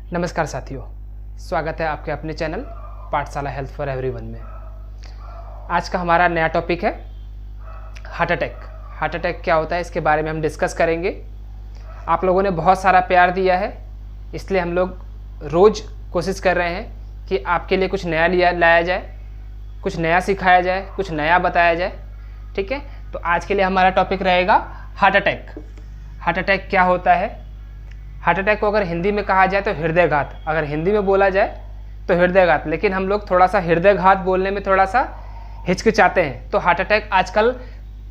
नमस्कार साथियों, स्वागत है आपके अपने चैनल पाठशाला हेल्थ फॉर एवरीवन में। आज का हमारा नया टॉपिक है हार्ट अटैक। हार्ट अटैक क्या होता है इसके बारे में हम डिस्कस करेंगे। आप लोगों ने बहुत सारा प्यार दिया है, इसलिए हम लोग रोज़ कोशिश कर रहे हैं कि आपके लिए कुछ नया लाया जाए, कुछ नया सिखाया जाए, कुछ नया बताया जाए। ठीक है, तो आज के लिए हमारा टॉपिक रहेगा हार्ट अटैक। हार्ट अटैक क्या होता है? हार्ट अटैक को अगर हिंदी में कहा जाए तो हृदयघात, अगर हिंदी में बोला जाए तो हृदयघात, लेकिन हम लोग थोड़ा सा हृदयघात बोलने में थोड़ा सा हिचकिचाते हैं। तो हार्ट अटैक आजकल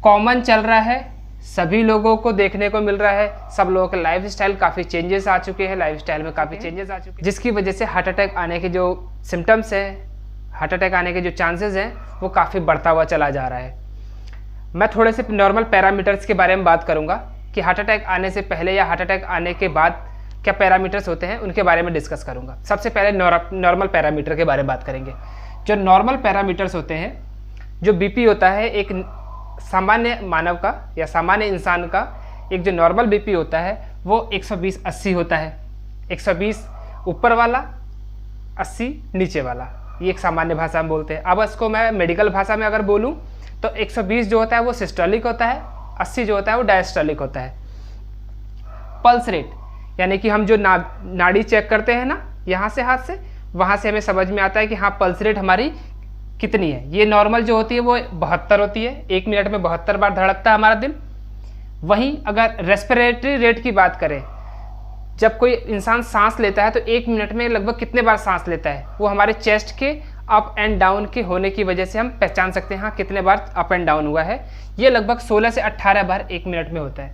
कॉमन चल रहा है, सभी लोगों को देखने को मिल रहा है। सब लोगों के लाइफ स्टाइल काफ़ी चेंजेस आ चुके हैं, लाइफ स्टाइल में काफ़ी चेंजेस आ चुके हैं, जिसकी वजह से हार्ट अटैक आने के जो सिम्टम्स हैं, हार्ट अटैक आने के जो चांसेस हैं वो काफ़ी बढ़ता हुआ चला जा रहा है। मैं थोड़े से नॉर्मल पैरामीटर्स के बारे में बात करूँगा कि हार्ट अटैक आने से पहले या हार्ट अटैक आने के बाद क्या पैरामीटर्स होते हैं, उनके बारे में डिस्कस करूंगा। सबसे पहले नॉर्मल पैरामीटर के बारे में बात करेंगे। जो नॉर्मल पैरामीटर्स होते हैं, जो बीपी होता है एक सामान्य मानव का या सामान्य इंसान का, एक जो नॉर्मल बीपी होता है वो 120/80 होता है। 120 ऊपर वाला, 80 नीचे वाला, ये एक सामान्य भाषा में बोलते हैं। अब इसको मैं मेडिकल भाषा में अगर बोलूँ तो 120 जो होता है वो सिस्टोलिक होता है, 80 जो होता है वो डायस्टोलिक होता है। पल्स रेट यानी कि हम जो नाड़ी चेक करते हैं ना यहाँ से हाथ से, वहाँ से हमें समझ में आता है कि हाँ पल्स रेट हमारी कितनी है। ये नॉर्मल जो होती है वो 72 होती है, 1 मिनट में 72 बार धड़कता है हमारा दिल। वहीं अगर रेस्पिरेटरी रेट की बात करें, जब कोई इंसान सांस लेता है तो 1 मिनट में लगभग कितने बार सांस लेता है, वो हमारे चेस्ट के अप एंड डाउन के होने की वजह से हम पहचान सकते हैं हाँ कितने बार अप एंड डाउन हुआ है। ये लगभग 16 से 18 बार 1 मिनट में होता है।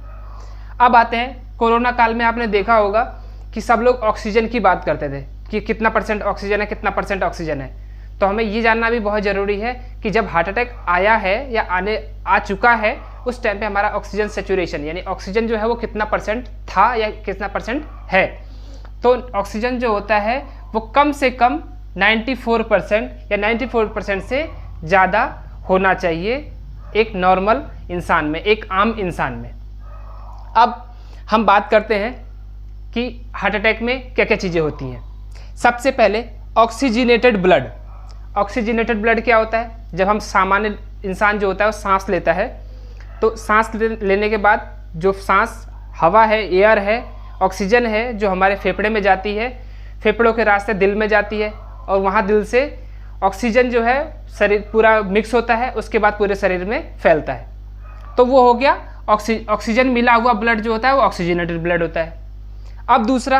अब आते हैं कोरोना काल में, आपने देखा होगा कि सब लोग ऑक्सीजन की बात करते थे कि कितना % ऑक्सीजन है, कितना % ऑक्सीजन है। तो हमें ये जानना भी बहुत ज़रूरी है कि जब हार्ट अटैक आया है या आ चुका है, उस टाइम पे हमारा ऑक्सीजन सेचुरेशन यानी ऑक्सीजन जो है वो कितना % था या कितना % है। तो ऑक्सीजन जो होता है वो कम से कम 94% या 94% से ज़्यादा होना चाहिए एक नॉर्मल इंसान में, एक आम इंसान में। अब हम बात करते हैं कि हार्ट अटैक में क्या क्या चीज़ें होती हैं। सबसे पहले ऑक्सीजनेटेड ब्लड। ऑक्सीजनेटेड ब्लड क्या होता है? जब हम सामान्य इंसान जो होता है वो सांस लेता है, तो सांस लेने के बाद जो सांस हवा है, एयर है, ऑक्सीजन है, जो हमारे फेफड़े में जाती है, फेफड़ों के रास्ते दिल में जाती है और वहाँ दिल से ऑक्सीजन जो है शरीर पूरा मिक्स होता है, उसके बाद पूरे शरीर में फैलता है। तो वो हो गया ऑक्सीजन मिला हुआ ब्लड जो होता है वो ऑक्सीजनेटेड ब्लड होता है। अब दूसरा,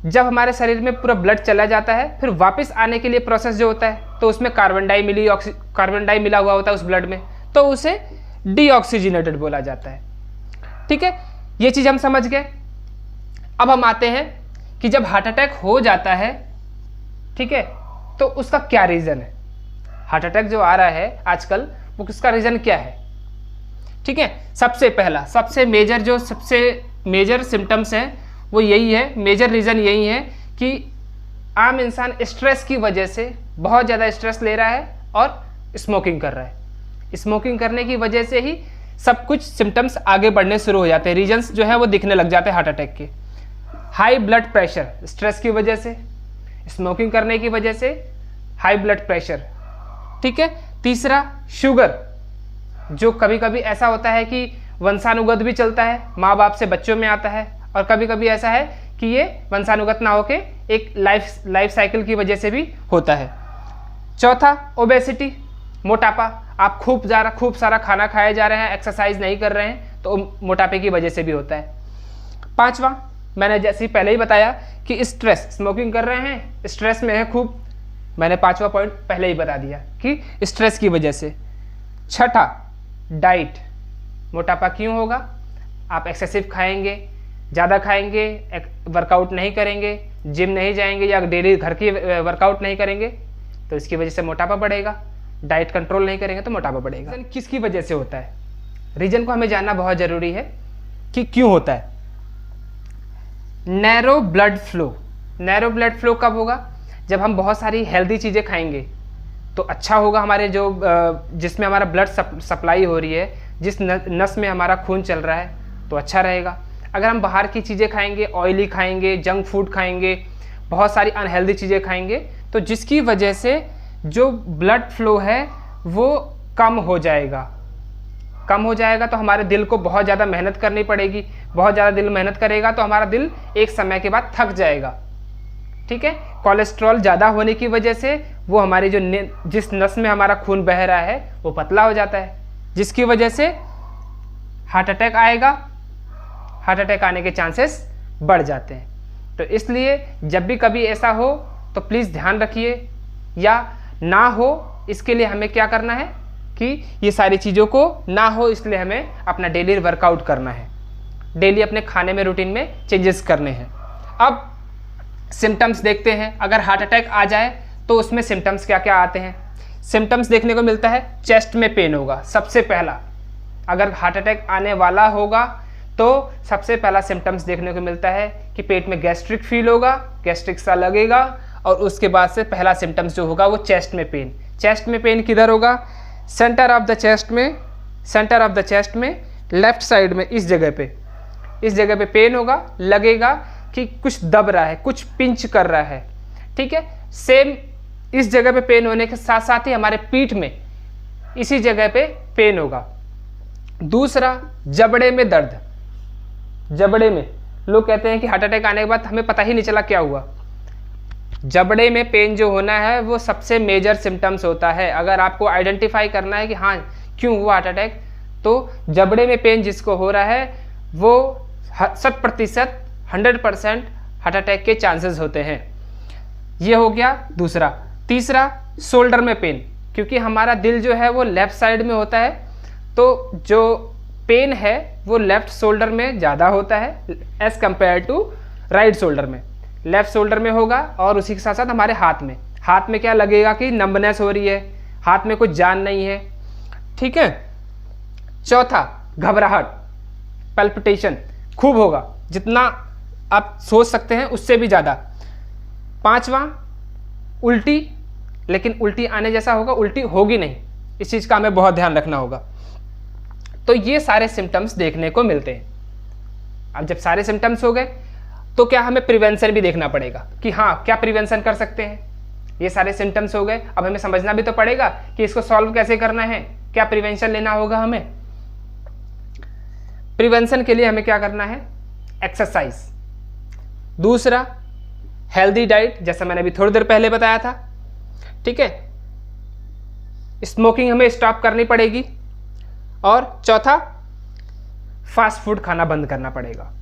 जब हमारे शरीर में पूरा ब्लड चला जाता है, फिर वापस आने के लिए प्रोसेस जो होता है, तो उसमें कार्बन डाई मिला हुआ होता है उस ब्लड में, तो उसे डीऑक्सीजनेटेड बोला जाता है। ठीक है, ये चीज़ हम समझ गए। अब हम आते हैं कि जब हार्ट अटैक हो जाता है, ठीक है, तो उसका क्या रीज़न है। हार्ट अटैक जो आ रहा है आजकल, वो किसका रीज़न क्या है? ठीक है, सबसे पहला सबसे मेजर सिम्टम्स हैं वो यही है, मेजर रीज़न यही है कि आम इंसान स्ट्रेस की वजह से बहुत ज़्यादा स्ट्रेस ले रहा है और स्मोकिंग कर रहा है। स्मोकिंग करने की वजह से ही सब कुछ सिम्टम्स आगे बढ़ने शुरू हो जाते हैं, रीजन्स जो है वो दिखने लग जाते हैं हार्ट अटैक के। हाई ब्लड प्रेशर, स्ट्रेस की वजह से, स्मोकिंग करने की वजह से हाई ब्लड प्रेशर। ठीक है, तीसरा शुगर, जो कभी कभी ऐसा होता है कि वंशानुगत भी चलता है, माँ बाप से बच्चों में आता है, और कभी कभी ऐसा है कि ये वंशानुगत ना होके एक लाइफ साइकिल की वजह से भी होता है। चौथा ओबेसिटी, मोटापा। आप खूब सारा खाना खाए जा रहे हैं, एक्सरसाइज नहीं कर रहे हैं, तो मोटापे की वजह से भी होता है। पांचवा, मैंने जैसे पहले ही बताया कि स्ट्रेस, स्मोकिंग कर रहे हैं, स्ट्रेस में है खूब, मैंने 5वां पॉइंट पहले ही बता दिया कि स्ट्रेस की वजह से। छठा, डाइट। मोटापा क्यों होगा? आप एक्सेसिव खाएंगे, ज़्यादा खाएंगे, वर्कआउट नहीं करेंगे, जिम नहीं जाएंगे या डेली घर की वर्कआउट नहीं करेंगे, तो इसकी वजह से मोटापा बढ़ेगा। डाइट कंट्रोल नहीं करेंगे तो मोटापा बढ़ेगा। रीज़न किसकी वजह से होता है? रीज़न को हमें जानना बहुत ज़रूरी है कि क्यों होता है। Narrow blood flow. Narrow blood flow कब होगा? जब हम बहुत सारी हेल्दी चीज़ें खाएंगे तो अच्छा होगा, हमारे जो जिसमें हमारा ब्लड सप्लाई हो रही है, जिस नस में हमारा खून चल रहा है, तो अच्छा रहेगा। अगर हम बाहर की चीज़ें खाएंगे, ऑयली खाएंगे, जंक फूड खाएंगे, बहुत सारी अनहेल्दी चीज़ें खाएंगे, तो जिसकी वजह से जो ब्लड फ्लो है वो कम हो जाएगा। कम हो जाएगा तो हमारे दिल को बहुत ज़्यादा मेहनत करनी पड़ेगी। बहुत ज़्यादा दिल मेहनत करेगा तो हमारा दिल एक समय के बाद थक जाएगा। ठीक है, कोलेस्ट्रॉल ज़्यादा होने की वजह से वो हमारी जिस नस में हमारा खून बह रहा है वो पतला हो जाता है, जिसकी वजह से हार्ट अटैक आएगा। हार्ट अटैक आने के चांसेस बढ़ जाते हैं। तो इसलिए जब भी कभी ऐसा हो तो प्लीज़ ध्यान रखिए, या ना हो इसके लिए हमें क्या करना है कि ये सारी चीज़ों को ना हो इसलिए हमें अपना डेली वर्कआउट करना है, डेली अपने खाने में रूटीन में चेंजेस करने हैं। अब सिम्टम्स देखते हैं। अगर हार्ट अटैक आ जाए तो उसमें सिम्टम्स क्या क्या आते हैं। सिम्टम्स देखने को मिलता है, चेस्ट में पेन होगा सबसे पहला। अगर हार्ट अटैक आने वाला होगा तो सबसे पहला सिम्टम्स देखने को मिलता है कि पेट में गैस्ट्रिक फील होगा, गैस्ट्रिक सा लगेगा, और उसके बाद से पहला सिम्टम्स जो होगा वो चेस्ट में पेन। चेस्ट में पेन किधर होगा? सेंटर ऑफ द चेस्ट में, सेंटर ऑफ द चेस्ट में लेफ्ट साइड में, इस जगह पे पेन होगा। लगेगा कि कुछ दब रहा है, कुछ पिंच कर रहा है। ठीक है, सेम इस जगह पे पेन होने के साथ साथ ही हमारे पीठ में इसी जगह पे पेन होगा। दूसरा, जबड़े में दर्द। जबड़े में लोग कहते हैं कि हार्ट अटैक आने के बाद हमें पता ही नहीं चला क्या हुआ। जबड़े में पेन जो होना है वो सबसे मेजर सिम्टम्स होता है। अगर आपको आइडेंटिफाई करना है कि हाँ क्यों हुआ हार्ट अटैक, तो जबड़े में पेन जिसको हो रहा है वो 100% हार्ट अटैक के चांसेस होते हैं। ये हो गया दूसरा। तीसरा, शोल्डर में पेन, क्योंकि हमारा दिल जो है वो लेफ्ट साइड में होता है, तो जो पेन है वो लेफ्ट शोल्डर में ज़्यादा होता है as compare to right shoulder में। लेफ्ट शोल्डर में होगा, और उसी के साथ साथ हमारे हाथ में क्या लगेगा कि नंबनेस हो रही है, हाथ में कुछ जान नहीं है। ठीक है। चौथा, घबराहट, पल्पिटेशन खूब होगा, जितना आप सोच सकते हैं उससे भी ज़्यादा। पांचवा, उल्टी, लेकिन उल्टी आने जैसा होगा, उल्टी होगी नहीं, इस चीज़ का हमें बहुत ध्यान रखना होगा। तो ये सारे सिम्टम्स देखने को मिलते हैं। अब जब सारे सिम्टम्स हो गए तो क्या हमें प्रिवेंशन भी देखना पड़ेगा कि हाँ क्या प्रिवेंशन कर सकते हैं। ये सारे सिम्टम्स हो गए, अब हमें समझना भी तो पड़ेगा कि इसको सॉल्व कैसे करना है, क्या प्रिवेंशन लेना होगा हमें। प्रिवेंशन के लिए हमें क्या करना है? एक्सरसाइज। दूसरा, हेल्दी डाइट, जैसा मैंने अभी थोड़ी देर पहले बताया था। ठीक है, स्मोकिंग हमें स्टॉप करनी पड़ेगी। और चौथा, फास्ट फूड खाना बंद करना पड़ेगा।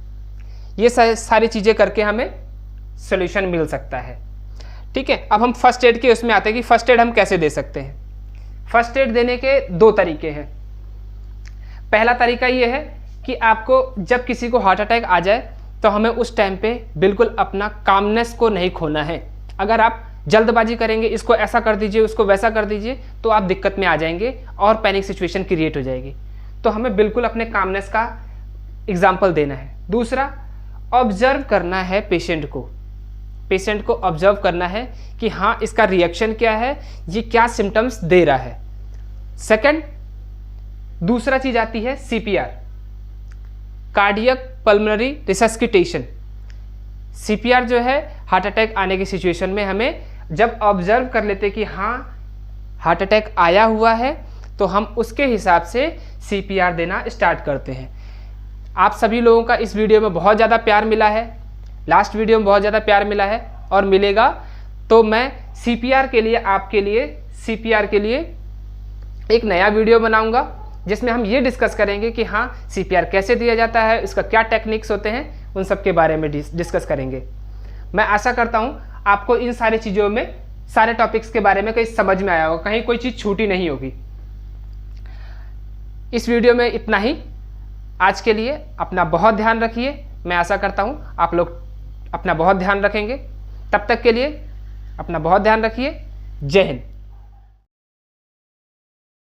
ये सारी चीज़ें करके हमें सोल्यूशन मिल सकता है। ठीक है, अब हम फर्स्ट एड के उसमें आते हैं कि फर्स्ट एड हम कैसे दे सकते हैं। फर्स्ट एड देने के दो तरीके हैं। पहला तरीका ये है कि आपको जब किसी को हार्ट अटैक आ जाए तो हमें उस टाइम पे बिल्कुल अपना कामनेस को नहीं खोना है। अगर आप जल्दबाजी करेंगे, इसको ऐसा कर दीजिए, उसको वैसा कर दीजिए, तो आप दिक्कत में आ जाएंगे और पैनिक सिचुएशन क्रिएट हो जाएगी। तो हमें बिल्कुल अपने कामनेस का एग्जाम्पल देना है। दूसरा, ऑब्जर्व करना है पेशेंट को ऑब्जर्व करना है कि हाँ इसका रिएक्शन क्या है, ये क्या सिम्टम्स दे रहा है। सेकंड, दूसरा चीज आती है CPR, कार्डियक पल्मोनरी रिसस्किटेशन। CPR जो है हार्ट अटैक आने की सिचुएशन में हमें जब ऑब्जर्व कर लेते कि हाँ हार्ट अटैक आया हुआ है तो हम उसके हिसाब से CPR देना स्टार्ट करते हैं। आप सभी लोगों का इस वीडियो में बहुत ज़्यादा प्यार मिला है, लास्ट वीडियो में बहुत ज़्यादा प्यार मिला है और मिलेगा। तो मैं CPR के लिए एक नया वीडियो बनाऊंगा जिसमें हम ये डिस्कस करेंगे कि हाँ CPR कैसे दिया जाता है, इसका क्या टेक्निक्स होते हैं, उन सब के बारे में डिस्कस करेंगे। मैं आशा करता हूँ आपको इन सारी चीज़ों में, सारे टॉपिक्स के बारे में कहीं समझ में आया होगा, कहीं कोई चीज़ छूटी नहीं होगी। इस वीडियो में इतना ही। आज के लिए अपना बहुत ध्यान रखिए। मैं आशा करता हूँ आप लोग अपना बहुत ध्यान रखेंगे। तब तक के लिए अपना बहुत ध्यान रखिए। जय हिंद।